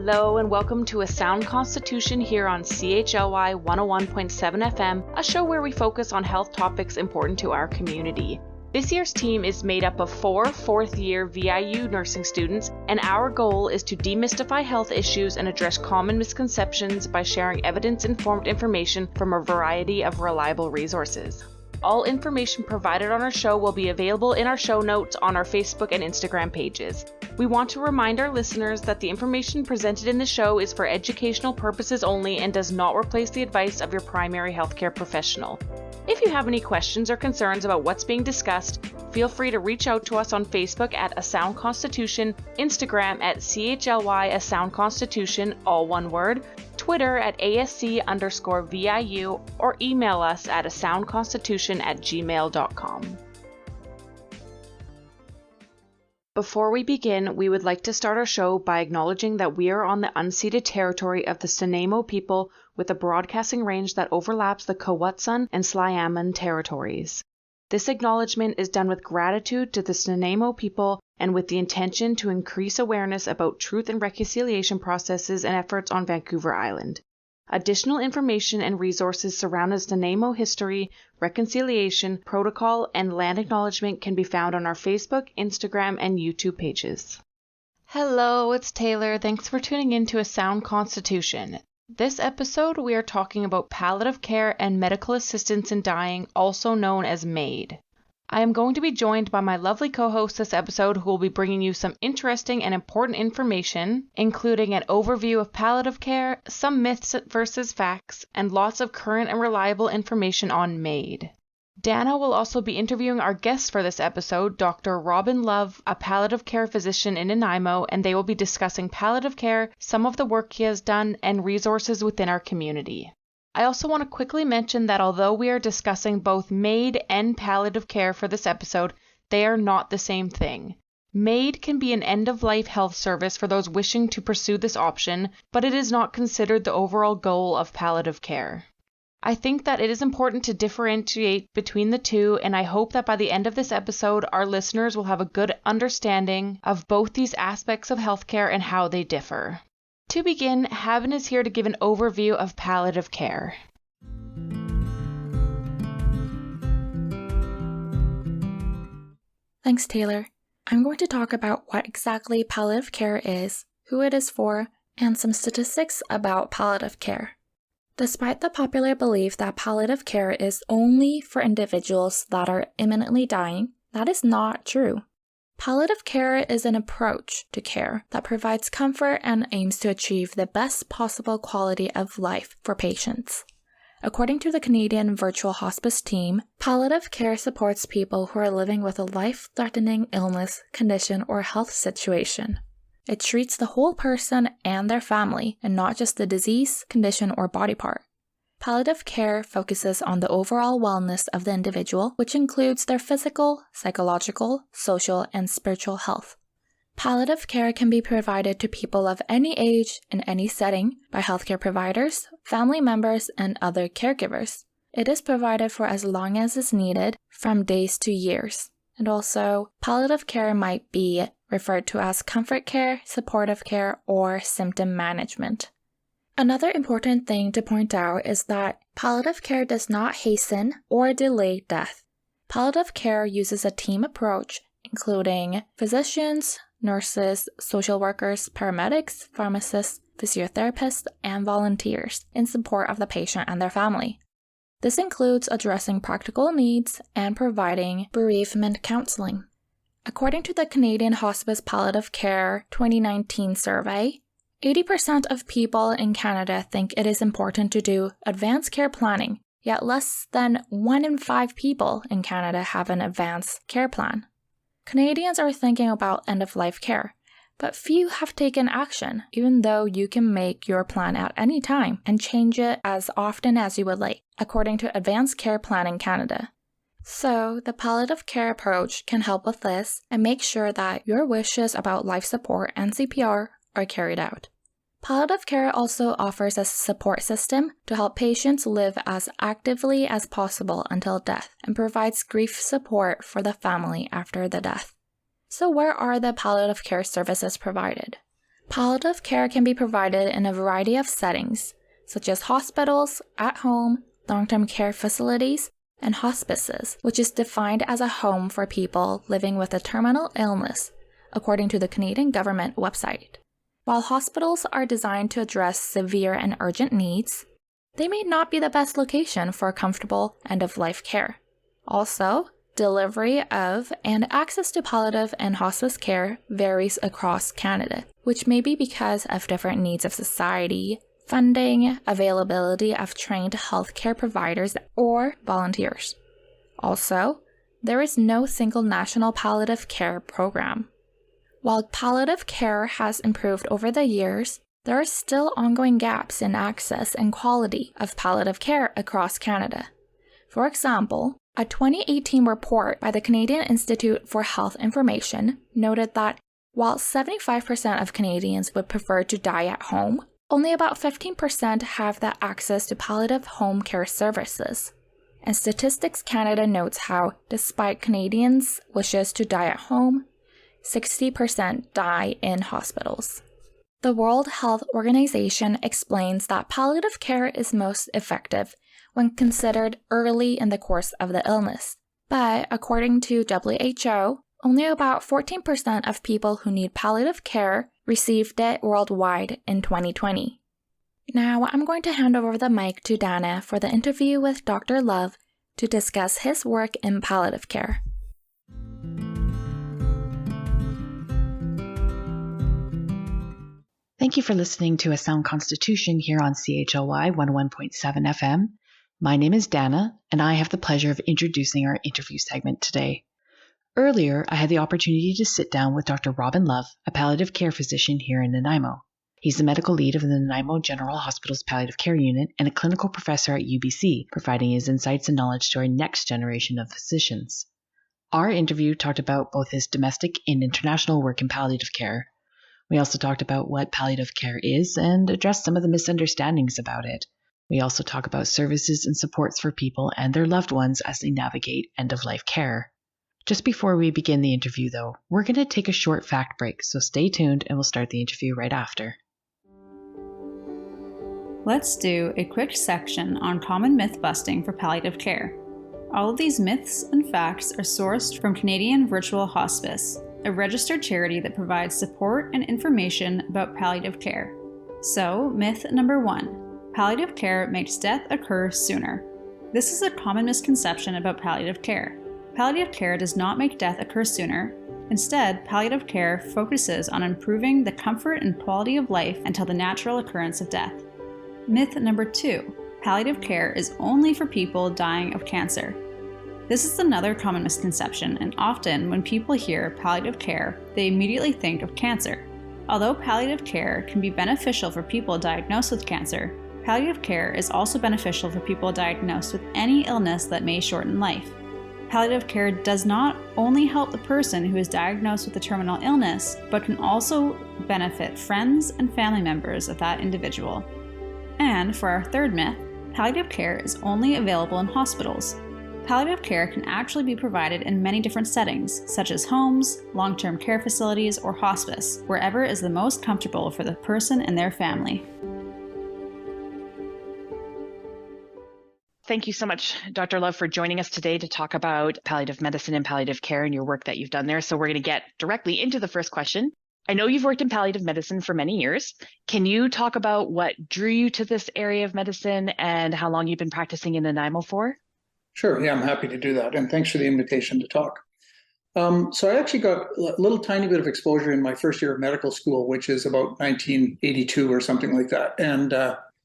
Hello and welcome to A Sound Constitution here on CHLY 101.7 FM, a show where we focus on health topics important to our community. This year's team is made up of 4 fourth-year VIU nursing students, and our goal is to demystify health issues and address common misconceptions by sharing evidence-informed information from a variety of reliable resources. All information provided on our show will be available in our show notes on our Facebook and Instagram pages. We want to remind our listeners that the information presented in the show is for educational purposes only and does not replace the advice of your primary healthcare professional. If you have any questions or concerns about what's being discussed, feel free to reach out to us on Facebook at A Sound Constitution, Instagram at CHLY A Sound Constitution, all one word, Twitter at ASC_VIU, or email us at asoundconstitution@gmail.com. Before we begin, we would like to start our show by acknowledging that we are on the unceded territory of the Snuneymuxw people with a broadcasting range that overlaps the Kwetsun and Sliammon territories. This acknowledgement is done with gratitude to the Snuneymuxw people and with the intention to increase awareness about truth and reconciliation processes and efforts on Vancouver Island. Additional information and resources surrounding Snuneymuxw history, reconciliation, protocol, and land acknowledgement can be found on our Facebook, Instagram, and YouTube pages. Hello, it's Taylor. Thanks for tuning in to A Sound Constitution. This episode, we are talking about palliative care and medical assistance in dying, also known as MAID. I am going to be joined by my lovely co-host this episode who will be bringing you some interesting and important information, including an overview of palliative care, some myths versus facts, and lots of current and reliable information on MAID. Dana will also be interviewing our guest for this episode, Dr. Robin Love, a palliative care physician in Nanaimo, and they will be discussing palliative care, some of the work he has done, and resources within our community. I also want to quickly mention that although we are discussing both MAID and palliative care for this episode, they are not the same thing. MAID can be an end-of-life health service for those wishing to pursue this option, but it is not considered the overall goal of palliative care. I think that it is important to differentiate between the two, and I hope that by the end of this episode, our listeners will have a good understanding of both these aspects of healthcare and how they differ. To begin, Haben is here to give an overview of palliative care. Thanks, Taylor. I'm going to talk about what exactly palliative care is, who it is for, and some statistics about palliative care. Despite the popular belief that palliative care is only for individuals that are imminently dying, that is not true. Palliative care is an approach to care that provides comfort and aims to achieve the best possible quality of life for patients. According to the Canadian Virtual Hospice Team, palliative care supports people who are living with a life-threatening illness, condition, or health situation. It treats the whole person and their family, and not just the disease, condition, or body part. Palliative care focuses on the overall wellness of the individual, which includes their physical, psychological, social, and spiritual health. Palliative care can be provided to people of any age in any setting by healthcare providers, family members, and other caregivers. It is provided for as long as is needed, from days to years. And also, palliative care might be referred to as comfort care, supportive care, or symptom management. Another important thing to point out is that palliative care does not hasten or delay death. Palliative care uses a team approach, including physicians, nurses, social workers, paramedics, pharmacists, physiotherapists, and volunteers in support of the patient and their family. This includes addressing practical needs and providing bereavement counseling. According to the Canadian Hospice Palliative Care 2019 survey, 80% of people in Canada think it is important to do advanced care planning, yet less than 1 in 5 people in Canada have an advanced care plan. Canadians are thinking about end-of-life care, but few have taken action, even though you can make your plan at any time and change it as often as you would like, according to Advanced Care Planning Canada. So, the palliative care approach can help with this and make sure that your wishes about life support and CPR are carried out. Palliative care also offers a support system to help patients live as actively as possible until death and provides grief support for the family after the death. So where are the palliative care services provided? Palliative care can be provided in a variety of settings, such as hospitals, at home, long-term care facilities, and hospices, which is defined as a home for people living with a terminal illness, according to the Canadian government website. While hospitals are designed to address severe and urgent needs, they may not be the best location for comfortable end-of-life care. Also, delivery of and access to palliative and hospice care varies across Canada, which may be because of different needs of society, funding, availability of trained healthcare providers, or volunteers. Also, there is no single national palliative care program. While palliative care has improved over the years, there are still ongoing gaps in access and quality of palliative care across Canada. For example, a 2018 report by the Canadian Institute for Health Information noted that while 75% of Canadians would prefer to die at home, only about 15% have the access to palliative home care services. And Statistics Canada notes how, despite Canadians' wishes to die at home, 60% die in hospitals. The World Health Organization explains that palliative care is most effective when considered early in the course of the illness. But according to WHO, only about 14% of people who need palliative care received it worldwide in 2020. Now I'm going to hand over the mic to Dana for the interview with Dr. Love to discuss his work in palliative care. Thank you for listening to A Sound Constitution here on CHLY 101.7 FM. My name is Dana, and I have the pleasure of introducing our interview segment today. Earlier, I had the opportunity to sit down with Dr. Robin Love, a palliative care physician here in Nanaimo. He's the medical lead of the Nanaimo General Hospital's Palliative Care Unit and a clinical professor at UBC, providing his insights and knowledge to our next generation of physicians. Our interview talked about both his domestic and international work in palliative care. We also talked about what palliative care is and addressed some of the misunderstandings about it. We also talk about services and supports for people and their loved ones as they navigate end-of-life care. Just before we begin the interview, though, we're going to take a short fact break, so stay tuned and we'll start the interview right after. Let's do a quick section on common myth busting for palliative care. All of these myths and facts are sourced from Canadian Virtual Hospice, a registered charity that provides support and information about palliative care. So, myth number 1, palliative care makes death occur sooner. This is a common misconception about palliative care. Palliative care does not make death occur sooner. Instead, palliative care focuses on improving the comfort and quality of life until the natural occurrence of death. Myth number 2, palliative care is only for people dying of cancer. This is another common misconception, and often when people hear palliative care, they immediately think of cancer. Although palliative care can be beneficial for people diagnosed with cancer, palliative care is also beneficial for people diagnosed with any illness that may shorten life. Palliative care does not only help the person who is diagnosed with a terminal illness, but can also benefit friends and family members of that individual. And for our third myth, palliative care is only available in hospitals. Palliative care can actually be provided in many different settings, such as homes, long-term care facilities, or hospice, wherever is the most comfortable for the person and their family. Thank you so much, Dr. Love, for joining us today to talk about palliative medicine and palliative care and your work that you've done there. So we're going to get directly into the first question. I know you've worked in palliative medicine for many years. Can you talk about what drew you to this area of medicine and how long you've been practicing in Nanaimo for? Sure, yeah, I'm happy to do that. And thanks for the invitation to talk. So I actually got a little tiny bit of exposure in my first year of medical school, which is about 1982 or something like that. And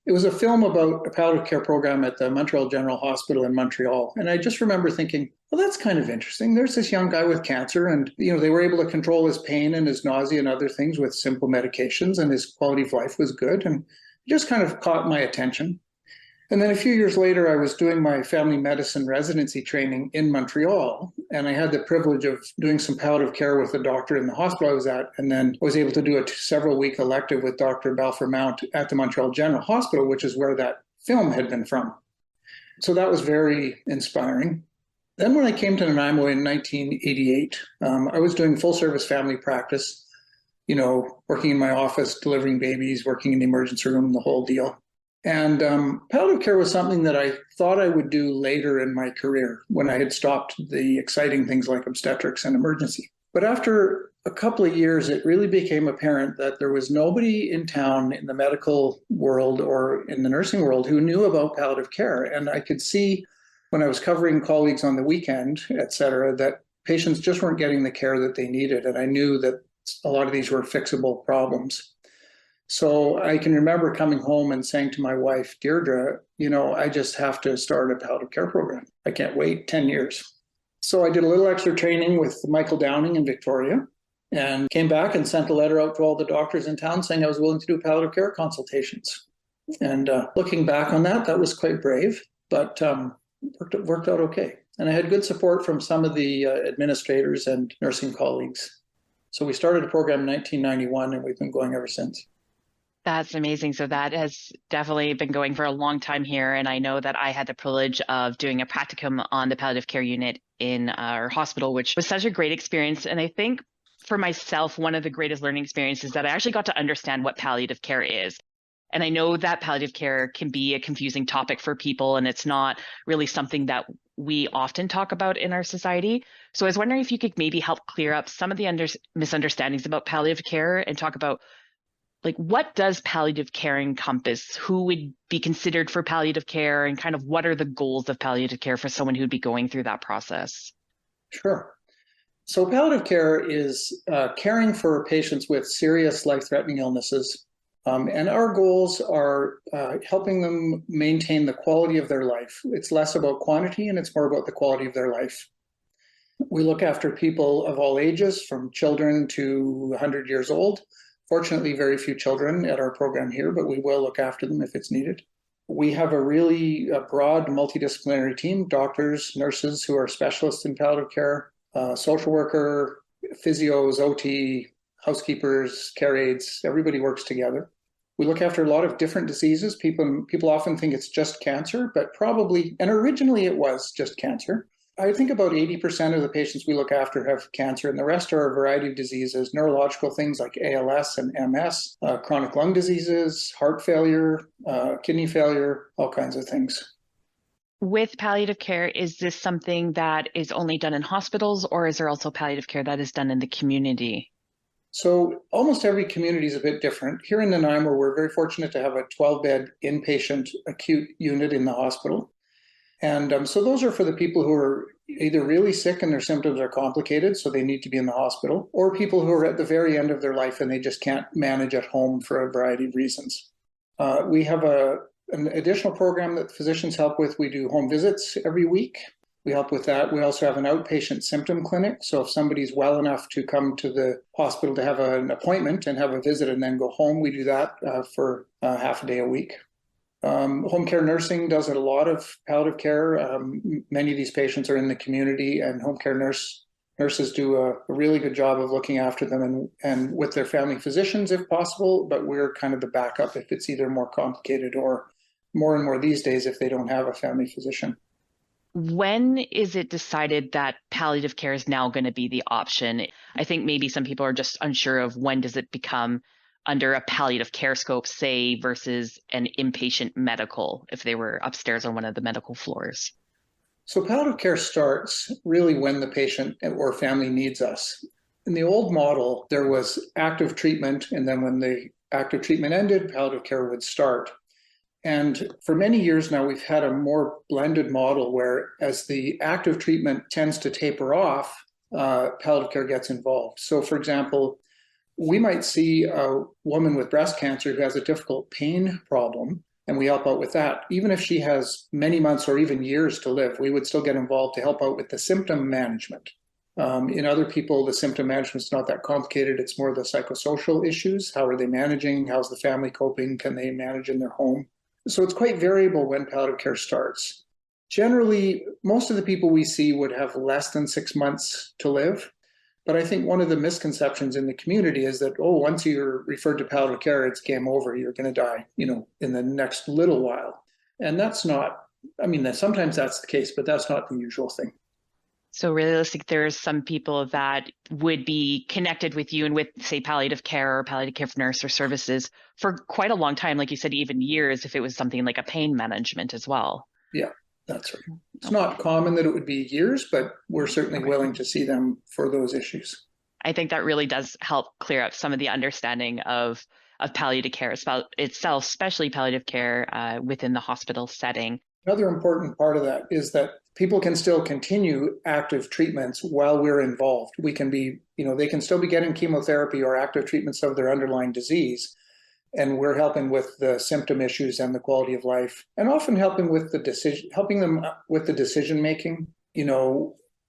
it was a film about a palliative care program at the Montreal General Hospital in Montreal. And I just remember thinking, well, that's kind of interesting. There's this young guy with cancer and, they were able to control his pain and his nausea and other things with simple medications, and his quality of life was good. And it just kind of caught my attention. And then a few years later, I was doing my family medicine residency training in Montreal, and I had the privilege of doing some palliative care with the doctor in the hospital I was at, and then I was able to do a several-week elective with Dr. Balfour Mount at the Montreal General Hospital, which is where that film had been from. So that was very inspiring. Then when I came to Nanaimo in 1988, I was doing full-service family practice. working in my office, delivering babies, working in the emergency room, the whole deal. And palliative care was something that I thought I would do later in my career when I had stopped the exciting things like obstetrics and emergency. But after a couple of years, it really became apparent that there was nobody in town in the medical world or in the nursing world who knew about palliative care. And I could see when I was covering colleagues on the weekend, et cetera, that patients just weren't getting the care that they needed. And I knew that a lot of these were fixable problems. So I can remember coming home and saying to my wife, Deirdre, I just have to start a palliative care program. I can't wait 10 years. So I did a little extra training with Michael Downing in Victoria and came back and sent a letter out to all the doctors in town saying I was willing to do palliative care consultations. And looking back on that, that was quite brave, but worked out okay. And I had good support from some of the administrators and nursing colleagues. So we started a program in 1991 and we've been going ever since. That's amazing. So that has definitely been going for a long time here. And I know that I had the privilege of doing a practicum on the palliative care unit in our hospital, which was such a great experience. And I think for myself, one of the greatest learning experiences that I actually got to understand what palliative care is. And I know that palliative care can be a confusing topic for people, and it's not really something that we often talk about in our society. So I was wondering if you could maybe help clear up some of the misunderstandings about palliative care and talk about what does palliative care encompass? Who would be considered for palliative care, and kind of what are the goals of palliative care for someone who'd be going through that process? Sure. So palliative care is caring for patients with serious life-threatening illnesses. And our goals are helping them maintain the quality of their life. It's less about quantity and it's more about the quality of their life. We look after people of all ages, from children to 100 years old. Fortunately, very few children at our program here, but we will look after them if it's needed. We have a really broad multidisciplinary team, doctors, nurses who are specialists in palliative care, social worker, physios, OT, housekeepers, care aides, everybody works together. We look after a lot of different diseases. People often think it's just cancer, but probably, and originally it was just cancer. I think about 80% of the patients we look after have cancer, and the rest are a variety of diseases, neurological things like ALS and MS, chronic lung diseases, heart failure, kidney failure, all kinds of things. With palliative care, is this something that is only done in hospitals, or is there also palliative care that is done in the community? So almost every community is a bit different. Here in Nanaimo, we're very fortunate to have a 12-bed inpatient acute unit in the hospital. And so those are for the people who are either really sick and their symptoms are complicated, so they need to be in the hospital, or people who are at the very end of their life and they just can't manage at home for a variety of reasons. We have an additional program that physicians help with. We do home visits every week. We help with that. We also have an outpatient symptom clinic. So if somebody's well enough to come to the hospital to have an appointment and have a visit and then go home, we do that for half a day a week. Home care nursing does a lot of palliative care. Many of these patients are in the community, and home care nurses do a really good job of looking after them and with their family physicians if possible, but we're kind of the backup if it's either more complicated or more and more these days if they don't have a family physician. When is it decided that palliative care is now going to be the option? I think maybe some people are just unsure of when does it become under a palliative care scope, say, versus an inpatient medical, if they were upstairs on one of the medical floors. So palliative care starts really when the patient or family needs us. In the old model, there was active treatment, and then when the active treatment ended, palliative care would start. And for many years now, we've had a more blended model where as the active treatment tends to taper off, palliative care gets involved. So for example, we might see a woman with breast cancer who has a difficult pain problem, and we help out with that. Even if she has many months or even years to live, we would still get involved to help out with the symptom management. In other people, the symptom management is not that complicated. It's more the psychosocial issues. How are they managing? How's the family coping? Can they manage in their home? So it's quite variable when palliative care starts. Generally, most of the people we see would have less than 6 months to live. But I think one of the misconceptions in the community is that, once you're referred to palliative care, it's game over. You're going to die, in the next little while. And that's not, sometimes that's the case, but that's not the usual thing. So realistically, there's some people that would be connected with you and with, say, palliative care or palliative care nurse or services for quite a long time, like you said, even years, if it was something like a pain management as well. Yeah, that's right. It's not common that it would be years, but we're certainly willing to see them for those issues. I think that really does help clear up some of the understanding of palliative care itself, especially palliative care within the hospital setting. Another important part of that is that people can still continue active treatments while we're involved. We can be, they can still be getting chemotherapy or active treatments of their underlying disease. And we're helping with the symptom issues and the quality of life, and often helping them with the decision making.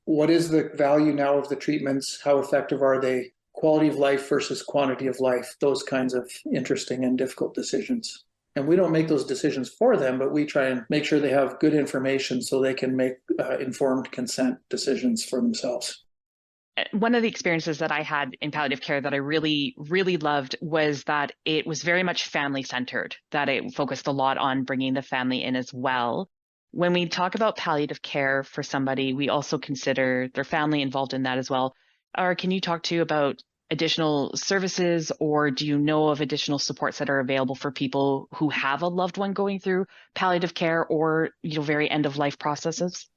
What is the value now of the treatments? How effective are they? Quality of life versus quantity of life, those kinds of interesting and difficult decisions. And we don't make those decisions for them, but we try and make sure they have good information so they can make informed consent decisions for themselves. One of the experiences that I had in palliative care that I really, really loved was that it was very much family-centered, that it focused a lot on bringing the family in as well. When we talk about palliative care for somebody, we also consider their family involved in that as well. Or can you talk to about additional services, or do you know of additional supports that are available for people who have a loved one going through palliative care or very end of life processes?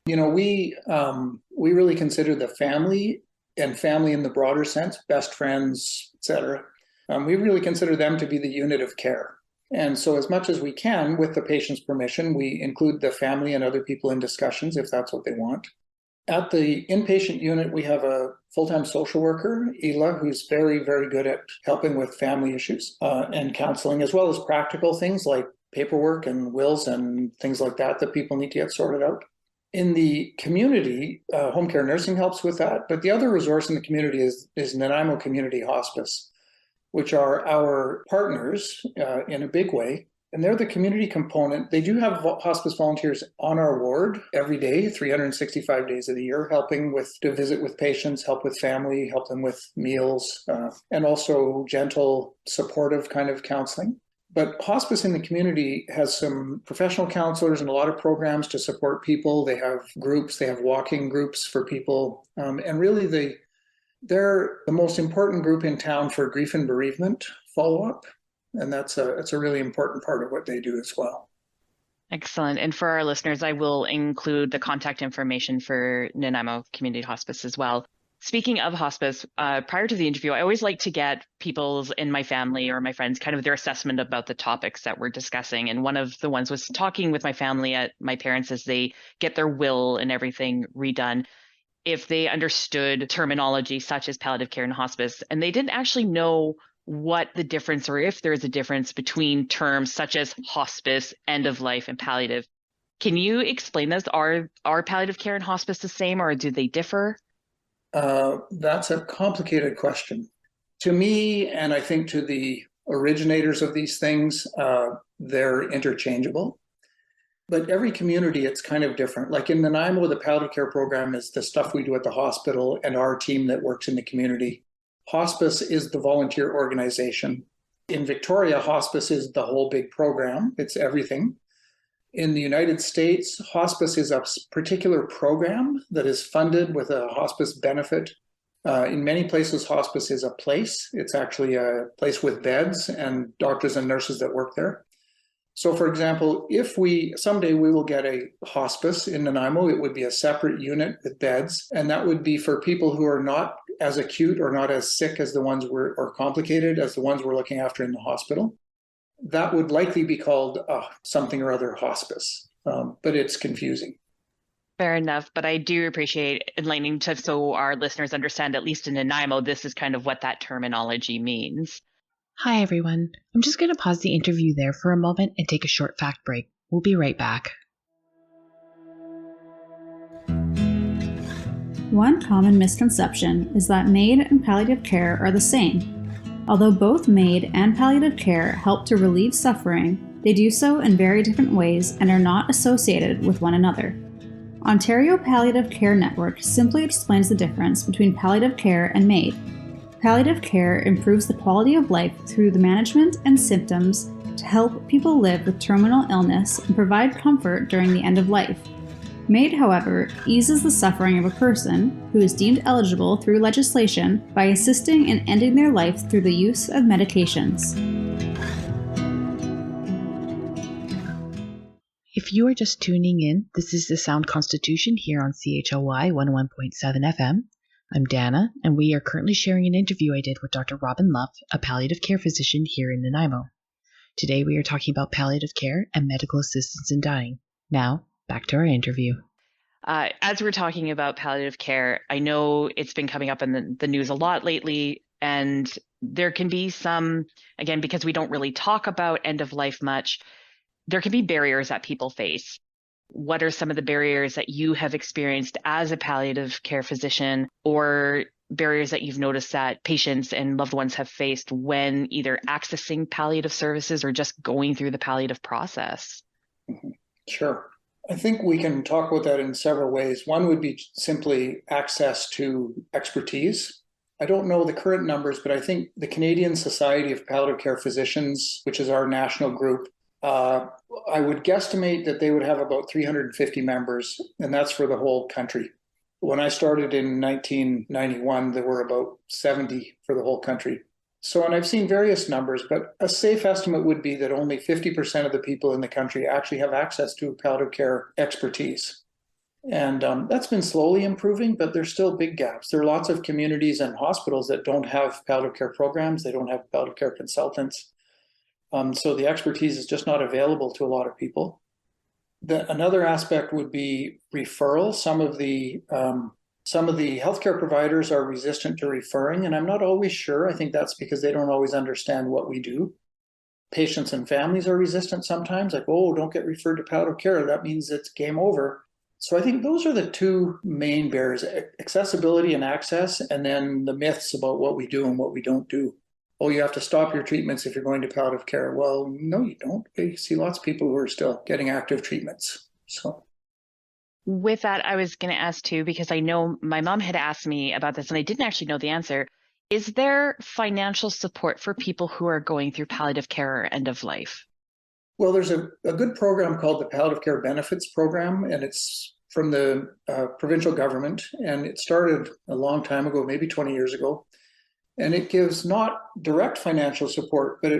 We really consider the family, and family in the broader sense, best friends, etc. We really consider them to be the unit of care. And so as much as we can, with the patient's permission, we include the family and other people in discussions if that's what they want. At the inpatient unit, we have a full-time social worker, Ela, who's very, very good at helping with family issues and counseling, as well as practical things like paperwork and wills and things like that people need to get sorted out. In the community, home care nursing helps with that, but the other resource in the community is Nanaimo Community Hospice, which are our partners in a big way. And they're the community component. They do have hospice volunteers on our ward every day, 365 days of the year, helping to visit with patients, help with family, help them with meals, and also gentle, supportive kind of counseling. But hospice in the community has some professional counselors and a lot of programs to support people. They have groups, they have walking groups for people. And really, they're the most important group in town for grief and bereavement follow-up. And that's a really important part of what they do as well. Excellent. And for our listeners, I will include the contact information for Nanaimo Community Hospice as well. Speaking of hospice, prior to the interview, I always like to get people's in my family or my friends kind of their assessment about the topics that we're discussing. And one of the ones was talking with my family at my parents as they get their will and everything redone, if they understood terminology such as palliative care and hospice, and they didn't actually know what the difference, or if there is a difference between terms such as hospice, end of life, and palliative. Can you explain this? Are palliative care and hospice the same, or do they differ? That's a complicated question. To me, and I think to the originators of these things, they're interchangeable. But every community, it's kind of different. Like in Nanaimo, the palliative care program is the stuff we do at the hospital and our team that works in the community. Hospice is the volunteer organization. In Victoria, hospice is the whole big program. It's everything. In the United States, hospice is a particular program that is funded with a hospice benefit. In many places, hospice is a place. It's actually a place with beds and doctors and nurses that work there. So, for example, if someday we will get a hospice in Nanaimo, it would be a separate unit with beds, and that would be for people who are not as acute or not as sick as the ones or complicated as the ones we're looking after in the hospital. That would likely be called something or other hospice, but it's confusing. Fair enough, but I do appreciate enlightening so our listeners understand, at least in Nanaimo, this is kind of what that terminology means. Hi, everyone. I'm just going to pause the interview there for a moment and take a short fact break. We'll be right back. One common misconception is that MAID and palliative care are the same. Although both MAID and palliative care help to relieve suffering, they do so in very different ways and are not associated with one another. Ontario Palliative Care Network simply explains the difference between palliative care and MAID. Palliative care improves the quality of life through the management and symptoms to help people live with terminal illness and provide comfort during the end of life. MAID, however, eases the suffering of a person who is deemed eligible through legislation by assisting in ending their life through the use of medications. If you are just tuning in, this is the Sound Constitution here on CHLY 101.7 FM. I'm Dana, and we are currently sharing an interview I did with Dr. Robin Luff, a palliative care physician here in Nanaimo. Today we are talking about palliative care and medical assistance in dying. Now, back to our interview. As we're talking about palliative care, I know it's been coming up in the news a lot lately, and there can be some, again, because we don't really talk about end of life much, there can be barriers that people face. What are some of the barriers that you have experienced as a palliative care physician, or barriers that you've noticed that patients and loved ones have faced when either accessing palliative services or just going through the palliative process? Sure. I think we can talk about that in several ways. One would be simply access to expertise. I don't know the current numbers, but I think the Canadian Society of Palliative Care Physicians, which is our national group, I would guesstimate that they would have about 350 members, and that's for the whole country. When I started in 1991, there were about 70 for the whole country. So, and I've seen various numbers, but a safe estimate would be that only 50% of the people in the country actually have access to palliative care expertise. And that's been slowly improving, but there's still big gaps. There are lots of communities and hospitals that don't have palliative care programs. They don't have palliative care consultants. So the expertise is just not available to a lot of people. Another aspect would be referral. Some of the healthcare providers are resistant to referring, and I'm not always sure. I think that's because they don't always understand what we do. Patients and families are resistant sometimes, like, oh, don't get referred to palliative care. That means it's game over. So I think those are the two main barriers, accessibility and access, and then the myths about what we do and what we don't do. Oh, you have to stop your treatments if you're going to palliative care. Well, no, you don't. You see lots of people who are still getting active treatments. So, with that, I was going to ask too, because I know my mom had asked me about this and I didn't actually know the answer. Is there financial support for people who are going through palliative care or end of life? Well, there's a good program called the Palliative Care Benefits Program, and it's from the provincial government, and it started a long time ago, maybe 20 years ago. And it gives not direct financial support, but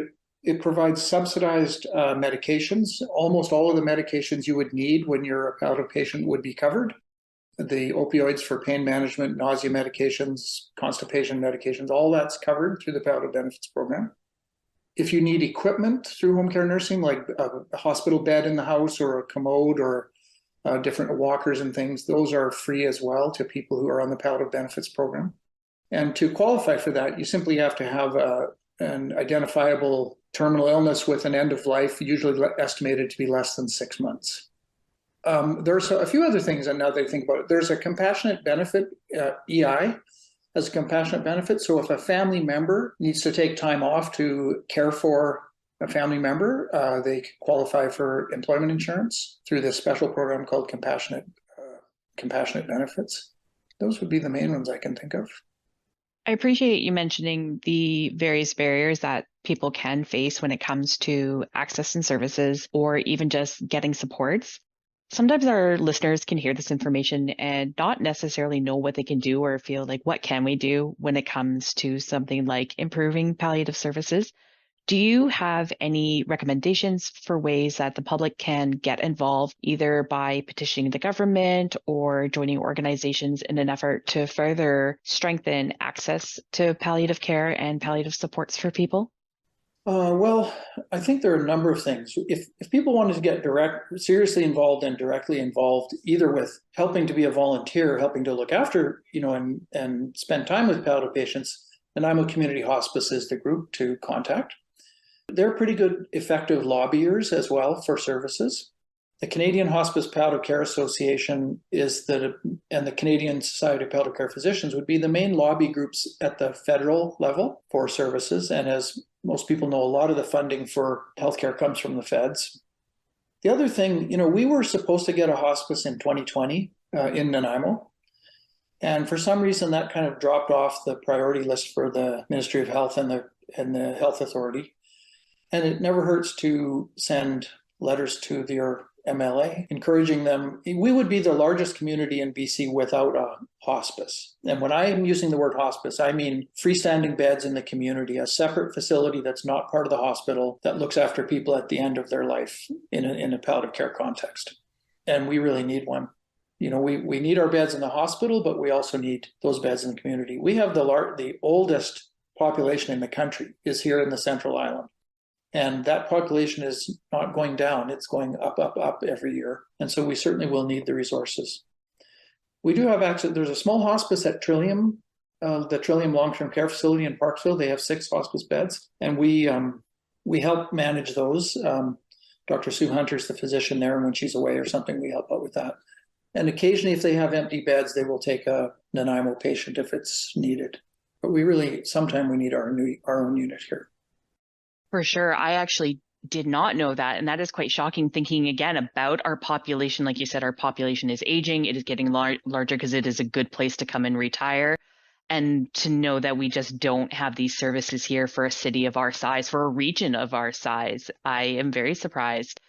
it provides subsidized medications. Almost all of the medications you would need when you're a palliative patient would be covered. The opioids for pain management, nausea medications, constipation medications, all that's covered through the Palliative Benefits Program. If you need equipment through home care nursing, like a hospital bed in the house or a commode or different walkers and things, those are free as well to people who are on the Palliative Benefits Program. And to qualify for that, you simply have to have an identifiable terminal illness with an end of life, usually estimated to be less than 6 months. There's a few other things, and now that I think about it, there's a compassionate benefit, EI as a compassionate benefit. So if a family member needs to take time off to care for a family member, they qualify for employment insurance through this special program called compassionate benefits. Those would be the main ones I can think of. I appreciate you mentioning the various barriers that people can face when it comes to access and services or even just getting supports. Sometimes our listeners can hear this information and not necessarily know what they can do or feel like, what can we do when it comes to something like improving palliative services? Do you have any recommendations for ways that the public can get involved, either by petitioning the government or joining organizations in an effort to further strengthen access to palliative care and palliative supports for people? Well, I think there are a number of things. If people wanted to get seriously involved and directly involved, either with helping to be a volunteer, helping to look after, and spend time with palliative patients, Nanaimo Community Hospice is the group to contact. They're pretty good, effective lobbyers as well for services. The Canadian Hospice Palliative Care Association and the Canadian Society of Palliative Care Physicians would be the main lobby groups at the federal level for services. And as most people know, a lot of the funding for healthcare comes from the feds. The other thing, we were supposed to get a hospice in 2020 in Nanaimo. And for some reason, that kind of dropped off the priority list for the Ministry of Health and the Health Authority. And it never hurts to send letters to your MLA, encouraging them. We would be the largest community in BC without a hospice. And when I'm using the word hospice, I mean freestanding beds in the community, a separate facility that's not part of the hospital that looks after people at the end of their life in a palliative care context. And we really need one. You know, we need our beds in the hospital, but we also need those beds in the community. We have the oldest population in the country is here in the Central Island. And that population is not going down, it's going up, up, up every year. And so we certainly will need the resources. We do have access, there's a small hospice at Trillium, the Trillium Long-Term Care Facility in Parksville. They have 6 hospice beds, and we help manage those. Dr. Sue Hunter's the physician there, and when she's away or something, we help out with that. And occasionally, if they have empty beds, they will take a Nanaimo patient if it's needed. But sometimes we need our own unit here. For sure. I actually did not know that. And that is quite shocking, thinking again about our population. Like you said, our population is aging. It is getting larger because it is a good place to come and retire. And to know that we just don't have these services here for a city of our size, for a region of our size, I am very surprised.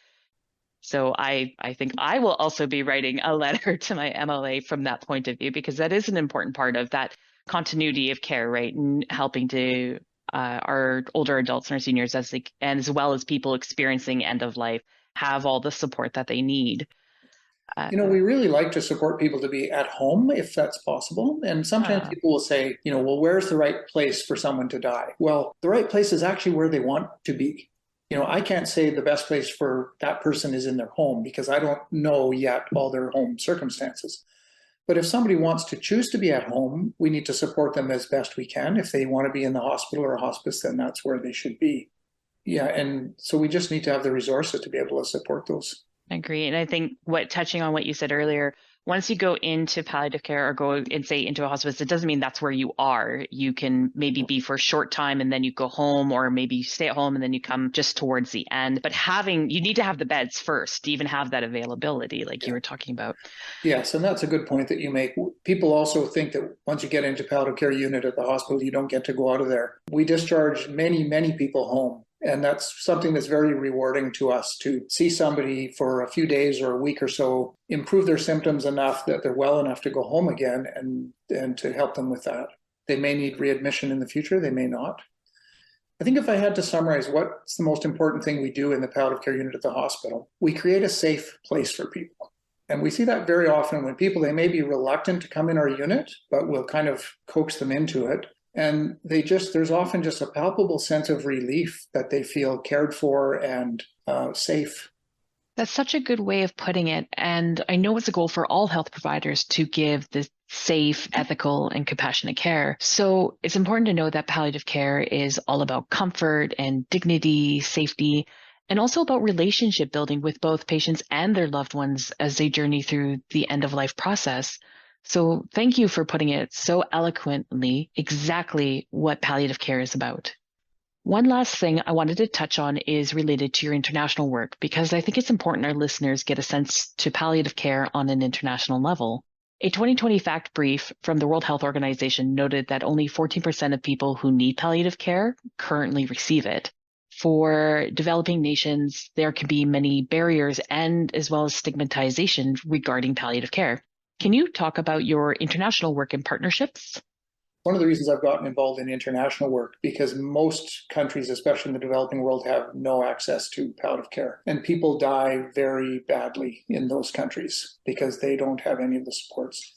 So I think I will also be writing a letter to my MLA from that point of view, because that is an important part of that continuity of care, right? And helping to our older adults and our seniors, as well as people experiencing end of life, have all the support that they need. We really like to support people to be at home if that's possible. And sometimes people will say, well, where's the right place for someone to die? Well, the right place is actually where they want to be. I can't say the best place for that person is in their home because I don't know yet all their home circumstances. But if somebody wants to choose to be at home, we need to support them as best we can. If they want to be in the hospital or a hospice, then that's where they should be. Yeah, and so we just need to have the resources to be able to support those. I agree. And I think touching on what you said earlier, once you go into palliative care or go and say into a hospice, it doesn't mean that's where you are. You can maybe be for a short time and then you go home, or maybe you stay at home and then you come just towards the end. But you need to have the beds first to even have that availability, like you were talking about. Yes, and that's a good point that you make. People also think that once you get into palliative care unit at the hospital, you don't get to go out of there. We discharge many, many people home. And that's something that's very rewarding to us, to see somebody for a few days or a week or so improve their symptoms enough that they're well enough to go home again, and to help them with that. They may need readmission in the future, they may not. I think if I had to summarize what's the most important thing we do in the palliative care unit at the hospital, we create a safe place for people. And we see that very often when people, they may be reluctant to come in our unit, but we'll kind of coax them into it. And there's often just a palpable sense of relief that they feel cared for and safe. That's such a good way of putting it. And I know it's a goal for all health providers to give this safe, ethical, and compassionate care. So it's important to know that palliative care is all about comfort and dignity, safety, and also about relationship building with both patients and their loved ones as they journey through the end of life process. So thank you for putting it so eloquently, exactly what palliative care is about. One last thing I wanted to touch on is related to your international work, because I think it's important our listeners get a sense to palliative care on an international level. A 2020 fact brief from the World Health Organization noted that only 14% of people who need palliative care currently receive it. For developing nations, there can be many barriers and as well as stigmatization regarding palliative care. Can you talk about your international work and partnerships? One of the reasons I've gotten involved in international work, because most countries, especially in the developing world, have no access to palliative care. And people die very badly in those countries because they don't have any of the supports.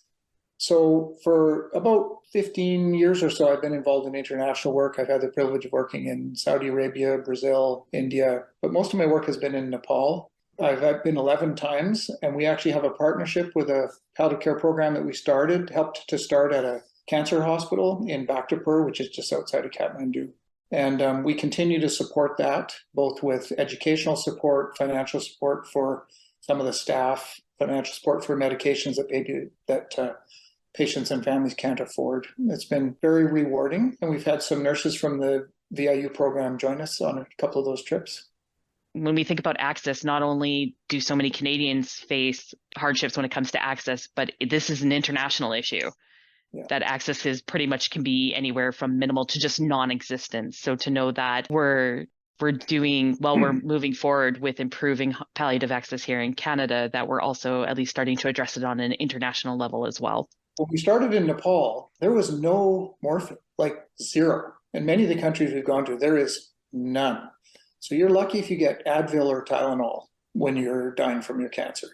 So for about 15 years or so, I've been involved in international work. I've had the privilege of working in Saudi Arabia, Brazil, India, but most of my work has been in Nepal. I've been 11 times, and we actually have a partnership with a palliative care program that we helped to start at a cancer hospital in Bhaktapur, which is just outside of Kathmandu. And we continue to support that, both with educational support, financial support for some of the staff, financial support for medications that patients and families can't afford. It's been very rewarding, and we've had some nurses from the VIU program join us on a couple of those trips. When we think about access, not only do so many Canadians face hardships when it comes to access, but this is an international issue. Yeah. That access can be anywhere from minimal to just non-existent. So to know that we're we're doing while we're moving forward with improving palliative access here in Canada, that we're also at least starting to address it on an international level as well? When we started in Nepal, there was no morphine, like zero. In many of the countries we've gone to, there is none. So you're lucky if you get Advil or Tylenol when you're dying from your cancer.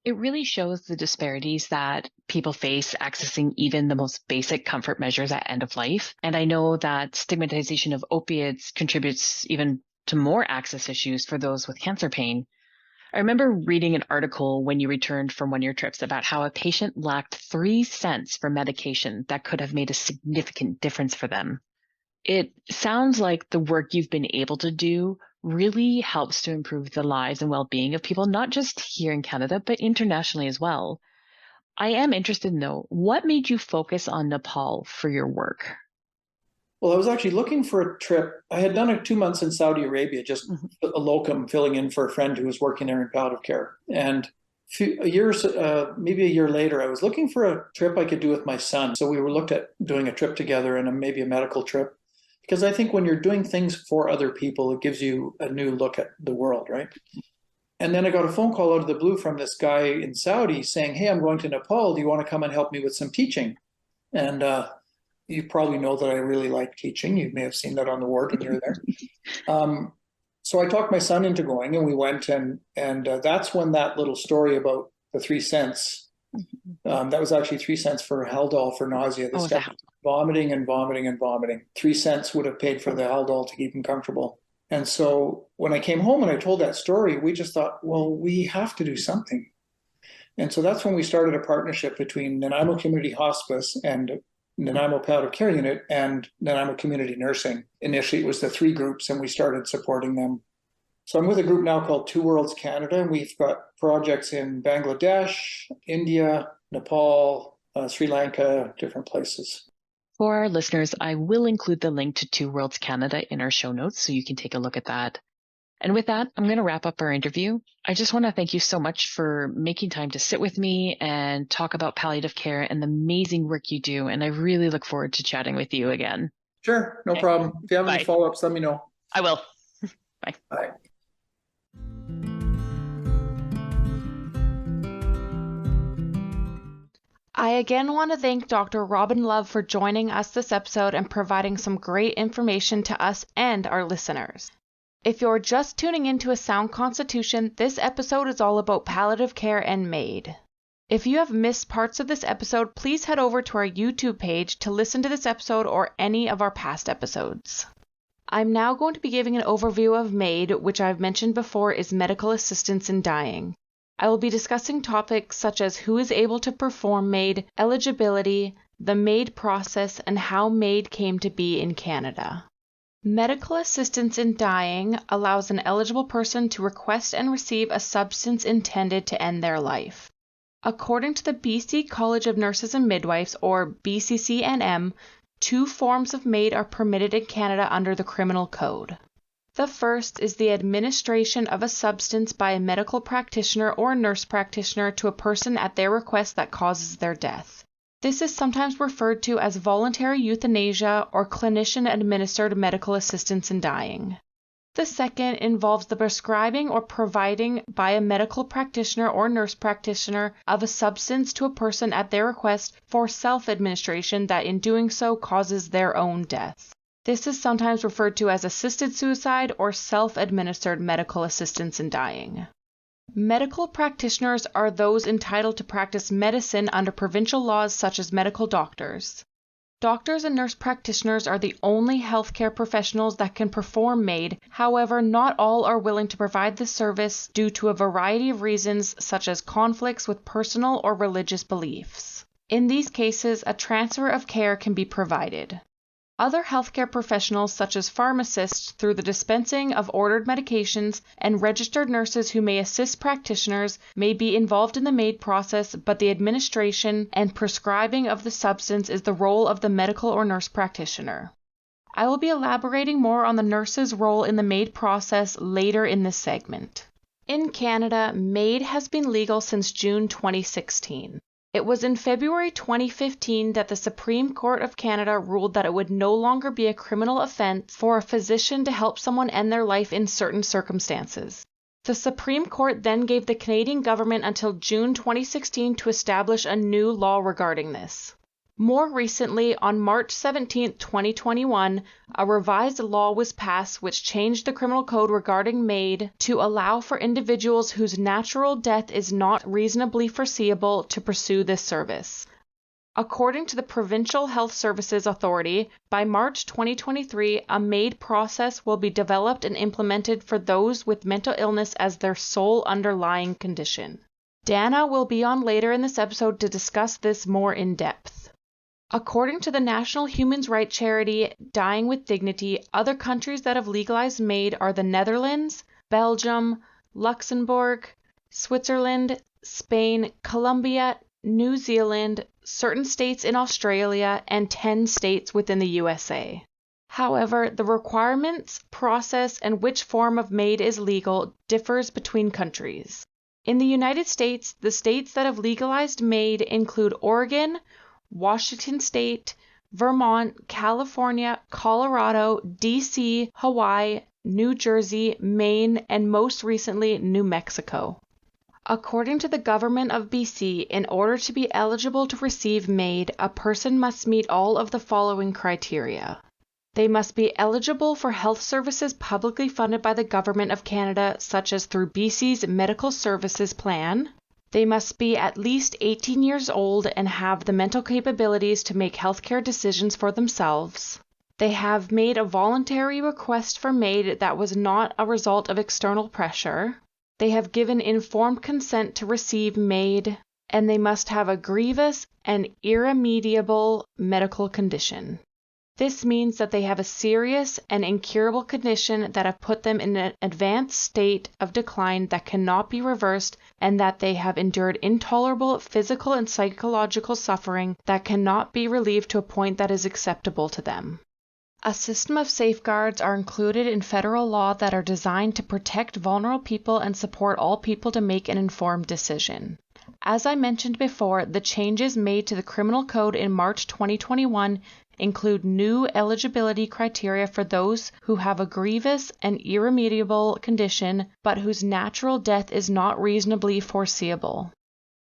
It really shows the disparities that people face accessing even the most basic comfort measures at end of life. And I know that stigmatization of opiates contributes even to more access issues for those with cancer pain. I remember reading an article when you returned from one of your trips about how a patient lacked 3 cents for medication that could have made a significant difference for them. It sounds like the work you've been able to do really helps to improve the lives and well-being of people, not just here in Canada, but internationally as well. I am interested to know, what made you focus on Nepal for your work? Well, I was actually looking for a trip. I had done 2 months in Saudi Arabia, just a locum filling in for a friend who was working there in palliative care. And maybe a year later, I was looking for a trip I could do with my son. So we looked at doing a trip together and maybe a medical trip. Because I think when you're doing things for other people, it gives you a new look at the world, right? And then I got a phone call out of the blue from this guy in Saudi saying, hey, I'm going to Nepal. Do you want to come and help me with some teaching? And you probably know that I really like teaching. You may have seen that on the ward when you were there. So I talked my son into going, and we went, and that's when that little story about the 3 cents, that was actually 3 cents for Haldol for nausea. This guy vomiting and vomiting and vomiting. 3 cents would have paid for the Haldol to keep him comfortable. And so when I came home and I told that story, we just thought, well, we have to do something. And so that's when we started a partnership between Nanaimo Community Hospice and Nanaimo Palliative Care Unit and Nanaimo Community Nursing. Initially, it was the 3 groups, and we started supporting them. So I'm with a group now called Two Worlds Canada, and we've got projects in Bangladesh, India, Nepal, Sri Lanka, different places. For our listeners, I will include the link to Two Worlds Canada in our show notes, so you can take a look at that. And with that, I'm going to wrap up our interview. I just want to thank you so much for making time to sit with me and talk about palliative care and the amazing work you do. And I really look forward to chatting with you again. Sure, no problem. If you have any follow-ups, let me know. I will. Bye. Bye. I again want to thank Dr. Robin Love for joining us this episode and providing some great information to us and our listeners. If you're just tuning into A Sound Constitution, this episode is all about palliative care and MAID. If you have missed parts of this episode, please head over to our YouTube page to listen to this episode or any of our past episodes. I'm now going to be giving an overview of MAID, which I've mentioned before is medical assistance in dying. I will be discussing topics such as who is able to perform MAID, eligibility, the MAID process, and how MAID came to be in Canada. Medical assistance in dying allows an eligible person to request and receive a substance intended to end their life. According to the BC College of Nurses and Midwives, or BCCNM, 2 forms of MAID are permitted in Canada under the Criminal Code. The first is the administration of a substance by a medical practitioner or nurse practitioner to a person at their request that causes their death. This is sometimes referred to as voluntary euthanasia or clinician-administered medical assistance in dying. The second involves the prescribing or providing by a medical practitioner or nurse practitioner of a substance to a person at their request for self-administration that in doing so causes their own death. This is sometimes referred to as assisted suicide or self-administered medical assistance in dying. Medical practitioners are those entitled to practice medicine under provincial laws such as medical doctors. Doctors and nurse practitioners are the only healthcare professionals that can perform MAID. However, not all are willing to provide this service due to a variety of reasons such as conflicts with personal or religious beliefs. In these cases, a transfer of care can be provided. Other healthcare professionals such as pharmacists through the dispensing of ordered medications and registered nurses who may assist practitioners may be involved in the MAID process, but the administration and prescribing of the substance is the role of the medical or nurse practitioner. I will be elaborating more on the nurse's role in the MAID process later in this segment. In Canada, MAID has been legal since June 2016. It was in February 2015 that the Supreme Court of Canada ruled that it would no longer be a criminal offence for a physician to help someone end their life in certain circumstances. The Supreme Court then gave the Canadian government until June 2016 to establish a new law regarding this. More recently, on March 17, 2021, a revised law was passed which changed the criminal code regarding MAID to allow for individuals whose natural death is not reasonably foreseeable to pursue this service. According to the Provincial Health Services Authority, by March 2023, a MAID process will be developed and implemented for those with mental illness as their sole underlying condition. Dana will be on later in this episode to discuss this more in depth. According to the national human rights charity Dying with Dignity, other countries that have legalized MAID are the Netherlands, Belgium, Luxembourg, Switzerland, Spain, Colombia, New Zealand, certain states in Australia, and 10 states within the USA. However, the requirements, process, and which form of MAID is legal differs between countries. In the United States, the states that have legalized MAID include Oregon, Washington State, Vermont, California, Colorado, D.C., Hawaii, New Jersey, Maine, and most recently, New Mexico. According to the government of BC, in order to be eligible to receive MAID, a person must meet all of the following criteria. They must be eligible for health services publicly funded by the Government of Canada, such as through BC's Medical Services Plan. They must be at least 18 years old and have the mental capabilities to make healthcare decisions for themselves. They have made a voluntary request for MAID that was not a result of external pressure. They have given informed consent to receive MAID, and they must have a grievous and irremediable medical condition. This means that they have a serious and incurable condition that have put them in an advanced state of decline that cannot be reversed, and that they have endured intolerable physical and psychological suffering that cannot be relieved to a point that is acceptable to them. A system of safeguards are included in federal law that are designed to protect vulnerable people and support all people to make an informed decision. As I mentioned before, the changes made to the Criminal Code in March 2021 include new eligibility criteria for those who have a grievous and irremediable condition, but whose natural death is not reasonably foreseeable.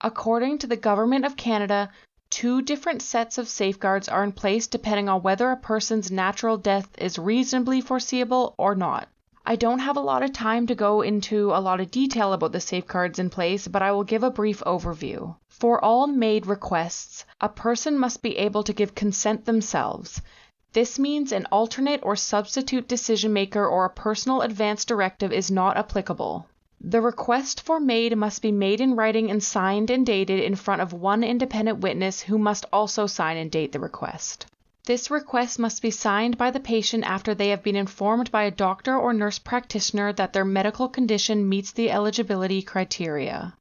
According to the Government of Canada, 2 different sets of safeguards are in place depending on whether a person's natural death is reasonably foreseeable or not. I don't have a lot of time to go into a lot of detail about the safeguards in place, but I will give a brief overview. For all MAID requests, a person must be able to give consent themselves. This means an alternate or substitute decision maker or a personal advance directive is not applicable. The request for MAID must be made in writing and signed and dated in front of one independent witness who must also sign and date the request. This request must be signed by the patient after they have been informed by a doctor or nurse practitioner that their medical condition meets the eligibility criteria.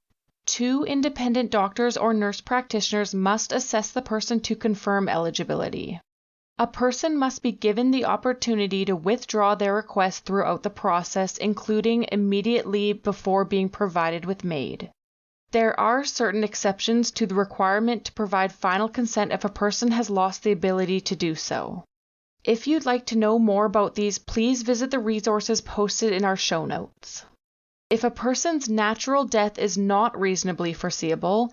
2 independent doctors or nurse practitioners must assess the person to confirm eligibility. A person must be given the opportunity to withdraw their request throughout the process, including immediately before being provided with MAID. There are certain exceptions to the requirement to provide final consent if a person has lost the ability to do so. If you'd like to know more about these, please visit the resources posted in our show notes. If a person's natural death is not reasonably foreseeable,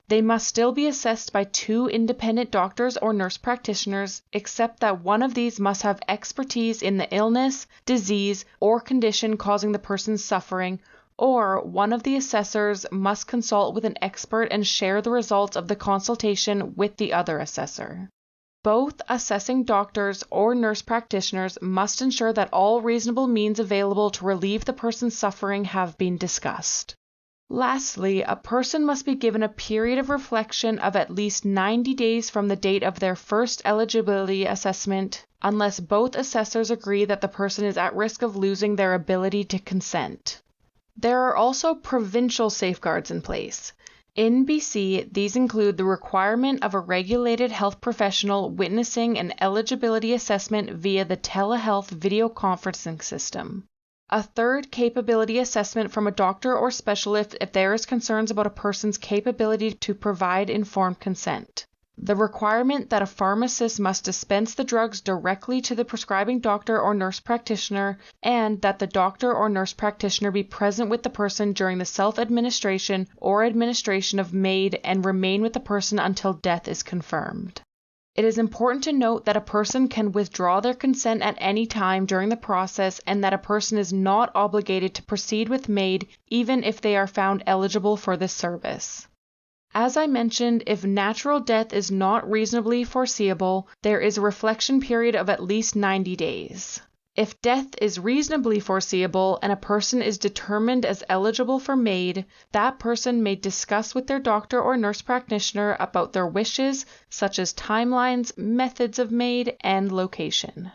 they must still be assessed by 2 independent doctors or nurse practitioners, except that one of these must have expertise in the illness, disease, or condition causing the person's suffering, or one of the assessors must consult with an expert and share the results of the consultation with the other assessor. Both assessing doctors or nurse practitioners must ensure that all reasonable means available to relieve the person's suffering have been discussed. Lastly, a person must be given a period of reflection of at least 90 days from the date of their first eligibility assessment, unless both assessors agree that the person is at risk of losing their ability to consent. There are also provincial safeguards in place. In BC, these include the requirement of a regulated health professional witnessing an eligibility assessment via the telehealth video conferencing system. A third, capability assessment from a doctor or specialist if there is concerns about a person's capability to provide informed consent. The requirement that a pharmacist must dispense the drugs directly to the prescribing doctor or nurse practitioner, and that the doctor or nurse practitioner be present with the person during the self-administration or administration of MAID and remain with the person until death is confirmed. It is important to note that a person can withdraw their consent at any time during the process and that a person is not obligated to proceed with MAID even if they are found eligible for this service. As I mentioned, if natural death is not reasonably foreseeable, there is a reflection period of at least 90 days. If death is reasonably foreseeable and a person is determined as eligible for MAID, that person may discuss with their doctor or nurse practitioner about their wishes, such as timelines, methods of MAID, and location.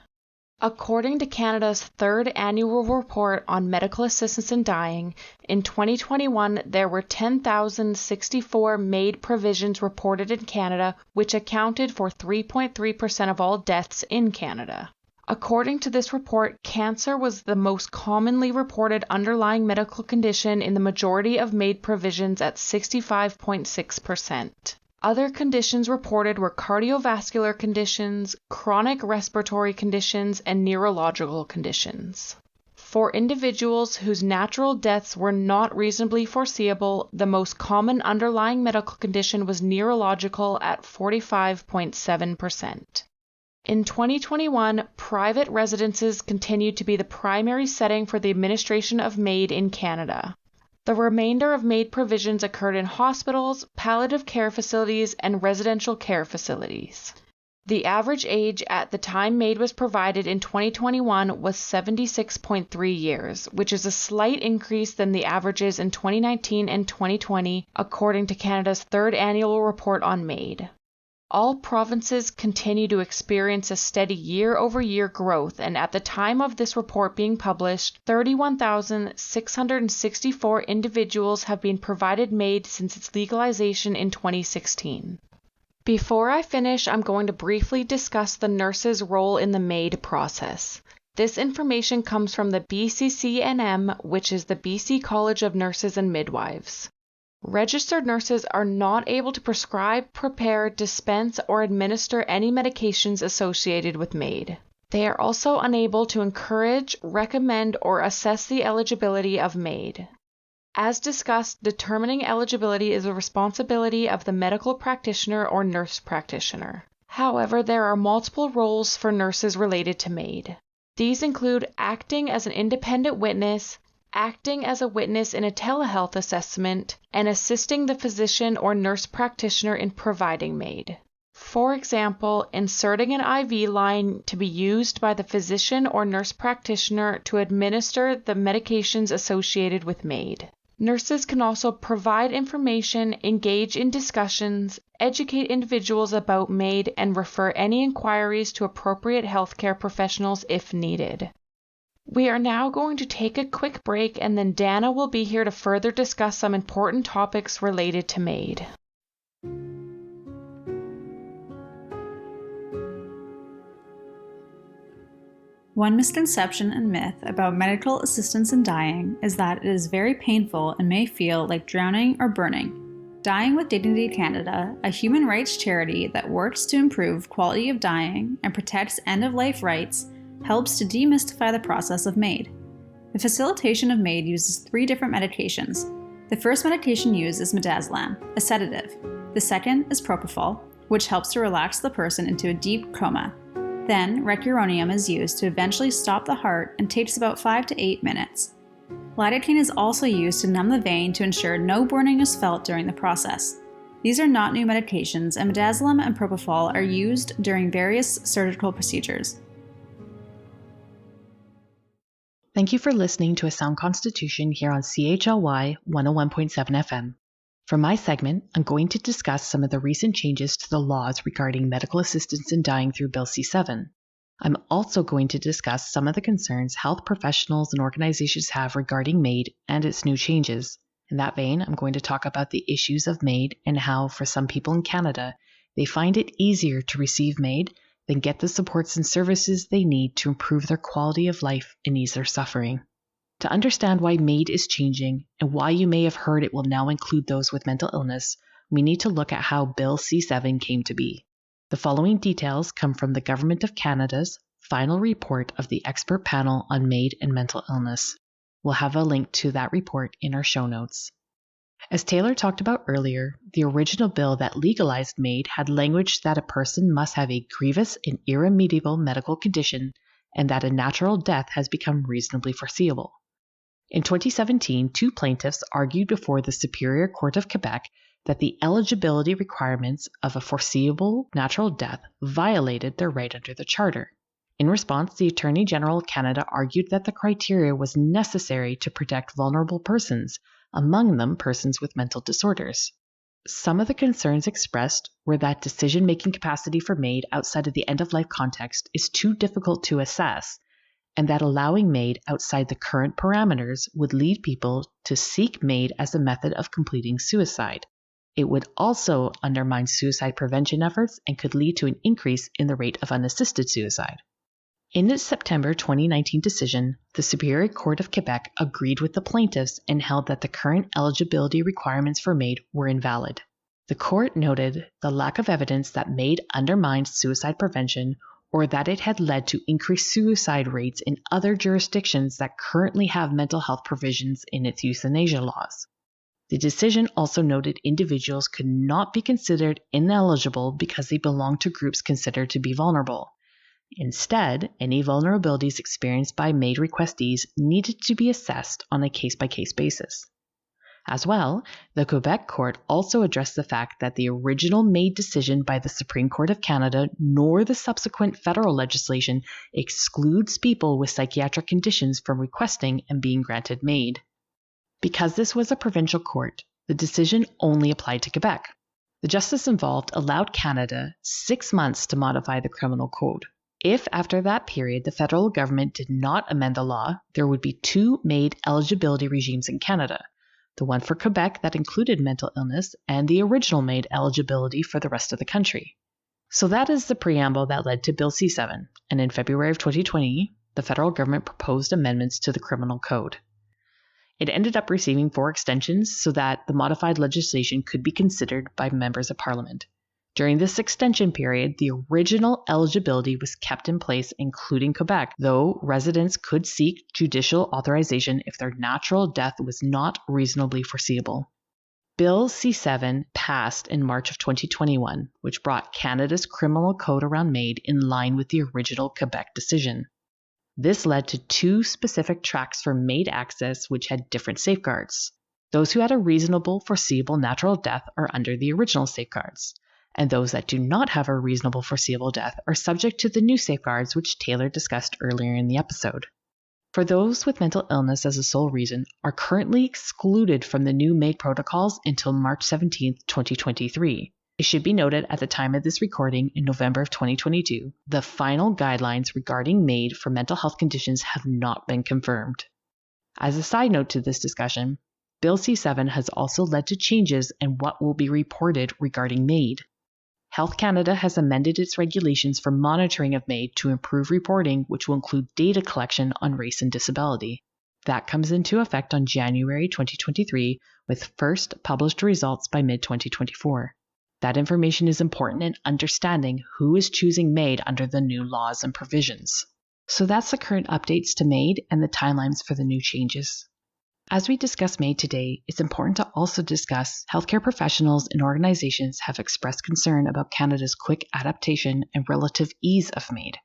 According to Canada's third annual report on medical assistance in dying, in 2021 there were 10,064 MAID provisions reported in Canada, which accounted for 3.3% of all deaths in Canada. According to this report, cancer was the most commonly reported underlying medical condition in the majority of MAID provisions at 65.6%. Other conditions reported were cardiovascular conditions, chronic respiratory conditions, and neurological conditions. For individuals whose natural deaths were not reasonably foreseeable, the most common underlying medical condition was neurological at 45.7%. In 2021, private residences continued to be the primary setting for the administration of MAID in Canada. The remainder of MAID provisions occurred in hospitals, palliative care facilities, and residential care facilities. The average age at the time MAID was provided in 2021 was 76.3 years, which is a slight increase than the averages in 2019 and 2020, according to Canada's third annual report on MAID. All provinces continue to experience a steady year-over-year growth, and at the time of this report being published, 31,664 individuals have been provided MAID since its legalization in 2016. Before I finish, I'm going to briefly discuss the nurse's role in the MAID process. This information comes from the BCCNM, which is the BC College of Nurses and Midwives. Registered nurses are not able to prescribe, prepare, dispense, or administer any medications associated with MAID. They are also unable to encourage, recommend, or assess the eligibility of MAID. As discussed, determining eligibility is a responsibility of the medical practitioner or nurse practitioner. However, there are multiple roles for nurses related to MAID. These include acting as an independent witness, acting as a witness in a telehealth assessment, and assisting the physician or nurse practitioner in providing MAID. For example, inserting an IV line to be used by the physician or nurse practitioner to administer the medications associated with MAID. Nurses can also provide information, engage in discussions, educate individuals about MAID, and refer any inquiries to appropriate healthcare professionals if needed. We are now going to take a quick break, and then Dana will be here to further discuss some important topics related to MAID. One misconception and myth about medical assistance in dying is that it is very painful and may feel like drowning or burning. Dying with Dignity Canada, a human rights charity that works to improve quality of dying and protects end-of-life rights, helps to demystify the process of MAID. The facilitation of MAID uses 3 different medications. The first medication used is midazolam, a sedative. The second is propofol, which helps to relax the person into a deep coma. Then, rocuronium is used to eventually stop the heart and takes about 5 to 8 minutes. Lidocaine is also used to numb the vein to ensure no burning is felt during the process. These are not new medications, and midazolam and propofol are used during various surgical procedures. Thank you for listening to A Sound Constitution here on CHLY 101.7 FM. For my segment, I'm going to discuss some of the recent changes to the laws regarding medical assistance in dying through Bill C-7. I'm also going to discuss some of the concerns health professionals and organizations have regarding MAID and its new changes. In that vein, I'm going to talk about the issues of MAID and how, for some people in Canada, they find it easier to receive MAID than get the supports and services they need to improve their quality of life and ease their suffering. To understand why MAID is changing and why you may have heard it will now include those with mental illness, we need to look at how Bill C7 came to be. The following details come from the Government of Canada's final report of the expert panel on MAID and mental illness. We'll have a link to that report in our show notes. As Taylor talked about earlier, the original bill that legalized MAID had language that a person must have a grievous and irremediable medical condition and that a natural death has become reasonably foreseeable. In 2017, 2 plaintiffs argued before the Superior Court of Quebec that the eligibility requirements of a foreseeable natural death violated their right under the Charter. In response, the Attorney General of Canada argued that the criteria was necessary to protect vulnerable persons, among them persons with mental disorders. Some of the concerns expressed were that decision-making capacity for MAID outside of the end-of-life context is too difficult to assess, and that allowing MAID outside the current parameters would lead people to seek MAID as a method of completing suicide. It would also undermine suicide prevention efforts and could lead to an increase in the rate of unassisted suicide. In its September 2019 decision, the Superior Court of Quebec agreed with the plaintiffs and held that the current eligibility requirements for MAID were invalid. The court noted the lack of evidence that MAID undermined suicide prevention or that it had led to increased suicide rates in other jurisdictions that currently have mental health provisions in its euthanasia laws. The decision also noted individuals could not be considered ineligible because they belong to groups considered to be vulnerable. Instead, any vulnerabilities experienced by MAID requestees needed to be assessed on a case-by-case basis. As well, the Quebec court also addressed the fact that the original MAID decision by the Supreme Court of Canada nor the subsequent federal legislation excludes people with psychiatric conditions from requesting and being granted MAID. Because this was a provincial court, the decision only applied to Quebec. The justice involved allowed Canada 6 months to modify the criminal code. If after that period the federal government did not amend the law, there would be 2 MAID eligibility regimes in Canada, the one for Quebec that included mental illness and the original MAID eligibility for the rest of the country. So that is the preamble that led to Bill C7, and in February of 2020, the federal government proposed amendments to the criminal code. It ended up receiving 4 extensions so that the modified legislation could be considered by members of Parliament. During this extension period, the original eligibility was kept in place, including Quebec, though residents could seek judicial authorization if their natural death was not reasonably foreseeable. Bill C7 passed in March of 2021, which brought Canada's criminal code around MAID in line with the original Quebec decision. This led to 2 specific tracks for MAID access which had different safeguards. Those who had a reasonable foreseeable natural death are under the original safeguards, and those that do not have a reasonable foreseeable death are subject to the new safeguards which Taylor discussed earlier in the episode. For those with mental illness as a sole reason are currently excluded from the new MAID protocols until March 17, 2023. It should be noted at the time of this recording in November of 2022, the final guidelines regarding MAID for mental health conditions have not been confirmed. As a side note to this discussion, Bill C7 has also led to changes in what will be reported regarding MAID. Health Canada has amended its regulations for monitoring of MAID to improve reporting, which will include data collection on race and disability. That comes into effect on January 2023, with first published results by mid-2024. That information is important in understanding who is choosing MAID under the new laws and provisions. So that's the current updates to MAID and the timelines for the new changes. As we discuss MAID today, it's important to also discuss healthcare professionals and organizations have expressed concern about Canada's quick adaptation and relative ease of MAID.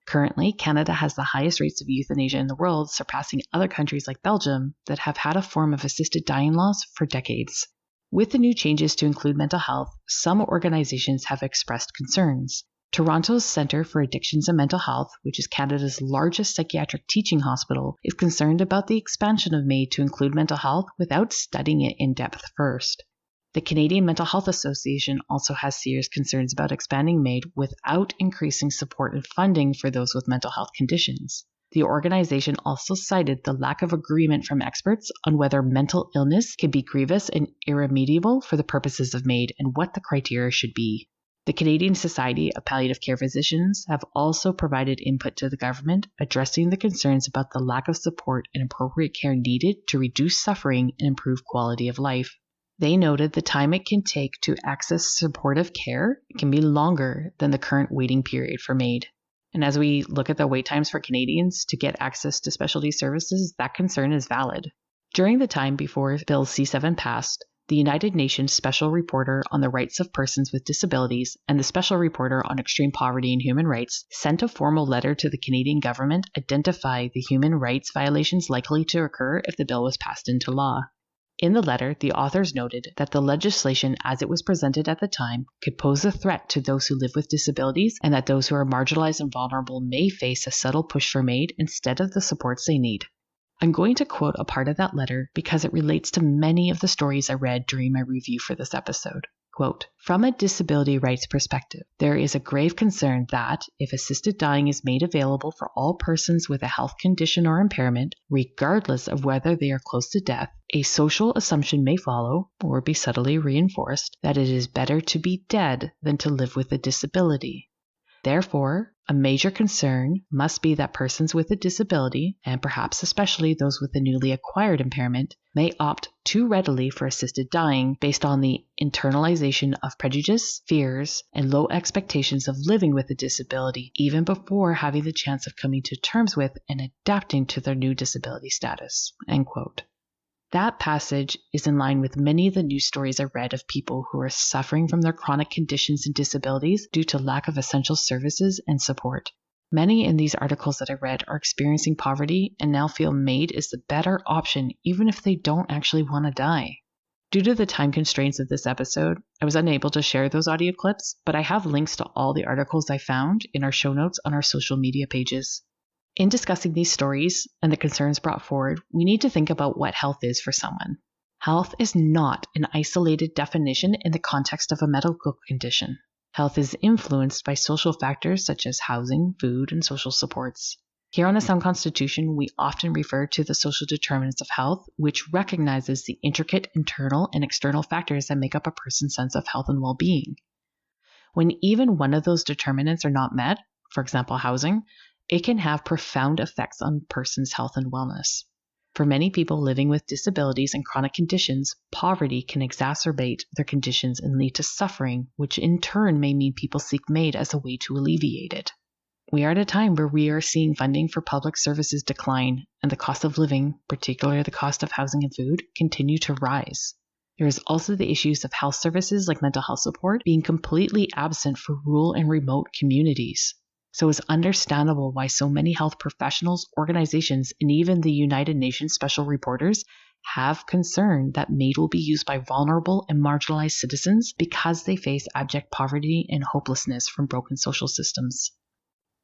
Currently, Canada has the highest rates of euthanasia in the world, surpassing other countries like Belgium that have had a form of assisted dying laws for decades. With the new changes to include mental health, some organizations have expressed concerns. Toronto's Centre for Addictions and Mental Health, which is Canada's largest psychiatric teaching hospital, is concerned about the expansion of MAID to include mental health without studying it in depth first. The Canadian Mental Health Association also has serious concerns about expanding MAID without increasing support and funding for those with mental health conditions. The organization also cited the lack of agreement from experts on whether mental illness can be grievous and irremediable for the purposes of MAID and what the criteria should be. The Canadian Society of Palliative Care Physicians have also provided input to the government addressing the concerns about the lack of support and appropriate care needed to reduce suffering and improve quality of life. They noted the time it can take to access supportive care can be longer than the current waiting period for MAID. And as we look at the wait times for Canadians to get access to specialty services, that concern is valid. During the time before Bill C-7 passed, the United Nations Special Reporter on the Rights of Persons with Disabilities and the Special Reporter on Extreme Poverty and Human Rights sent a formal letter to the Canadian government identifying the human rights violations likely to occur if the bill was passed into law. In the letter, the authors noted that the legislation as it was presented at the time could pose a threat to those who live with disabilities and that those who are marginalized and vulnerable may face a subtle push for MAID instead of the supports they need. I'm going to quote a part of that letter because it relates to many of the stories I read during my review for this episode. Quote, "From a disability rights perspective, there is a grave concern that, if assisted dying is made available for all persons with a health condition or impairment, regardless of whether they are close to death, a social assumption may follow, or be subtly reinforced, that it is better to be dead than to live with a disability. Therefore, a major concern must be that persons with a disability, and perhaps especially those with a newly acquired impairment, may opt too readily for assisted dying based on the internalization of prejudice, fears, and low expectations of living with a disability, even before having the chance of coming to terms with and adapting to their new disability status." End quote. That passage is in line with many of the news stories I read of people who are suffering from their chronic conditions and disabilities due to lack of essential services and support. Many in these articles that I read are experiencing poverty and now feel MAID is the better option even if they don't actually want to die. Due to the time constraints of this episode, I was unable to share those audio clips, but I have links to all the articles I found in our show notes on our social media pages. In discussing these stories and the concerns brought forward, we need to think about what health is for someone. Health is not an isolated definition in the context of a medical condition. Health is influenced by social factors such as housing, food, and social supports. Here on A Sound Constitution, we often refer to the social determinants of health, which recognizes the intricate internal and external factors that make up a person's sense of health and well-being. When even one of those determinants are not met, for example, housing, it can have profound effects on a person's health and wellness. For many people living with disabilities and chronic conditions, poverty can exacerbate their conditions and lead to suffering, which in turn may mean people seek MAID as a way to alleviate it. We are at a time where we are seeing funding for public services decline and the cost of living, particularly the cost of housing and food, continue to rise. There is also the issues of health services like mental health support being completely absent for rural and remote communities. So it's understandable why so many health professionals, organizations, and even the United Nations Special Reporters have concern that MAID will be used by vulnerable and marginalized citizens because they face abject poverty and hopelessness from broken social systems.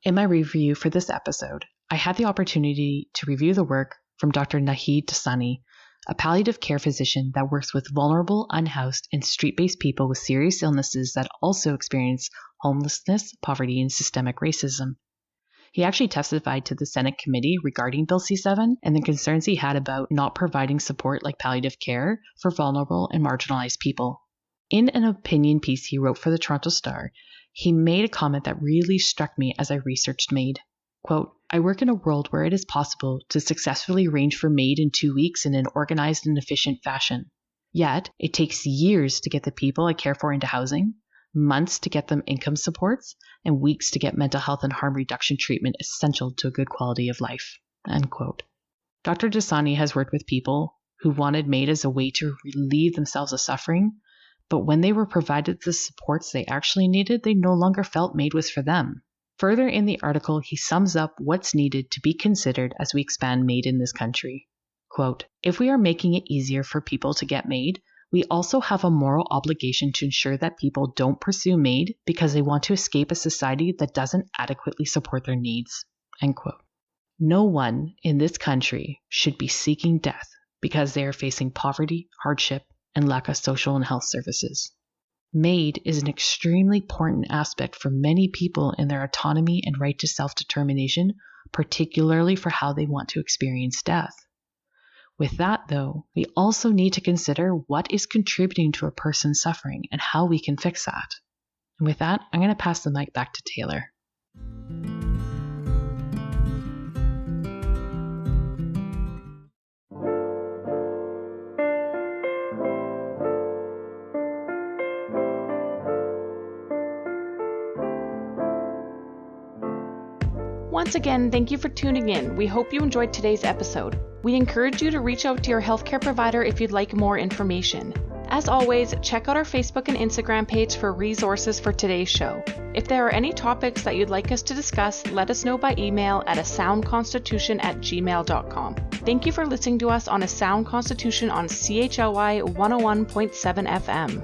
In my review for this episode, I had the opportunity to review the work from Dr. Nahid Dosani, a palliative care physician that works with vulnerable, unhoused, and street-based people with serious illnesses that also experience homelessness, poverty, and systemic racism. He actually testified to the Senate committee regarding Bill C-7 and the concerns he had about not providing support like palliative care for vulnerable and marginalized people. In an opinion piece he wrote for the Toronto Star, he made a comment that really struck me as I researched MAID. Quote, "I work in a world where it is possible to successfully arrange for MAID in 2 weeks in an organized and efficient fashion. Yet, it takes years to get the people I care for into housing, months to get them income supports, and weeks to get mental health and harm reduction treatment essential to a good quality of life." End quote. Dr. Dosani has worked with people who wanted MAID as a way to relieve themselves of suffering, but when they were provided the supports they actually needed, they no longer felt MAID was for them. Further in the article, he sums up what's needed to be considered as we expand MAID in this country. Quote, "If we are making it easier for people to get MAID, we also have a moral obligation to ensure that people don't pursue MAID because they want to escape a society that doesn't adequately support their needs." End quote. No one in this country should be seeking death because they are facing poverty, hardship, and lack of social and health services. MAID is an extremely important aspect for many people in their autonomy and right to self-determination, particularly for how they want to experience death. With that, though, we also need to consider what is contributing to a person's suffering and how we can fix that. And with that, I'm going to pass the mic back to Taylor. Once again, thank you for tuning in. We hope you enjoyed today's episode. We encourage you to reach out to your healthcare provider if you'd like more information. As always, check out our Facebook and Instagram page for resources for today's show. If there are any topics that you'd like us to discuss, let us know by email at asoundconstitution@gmail.com. Thank you for listening to us on A Sound Constitution on CHLY 101.7 FM.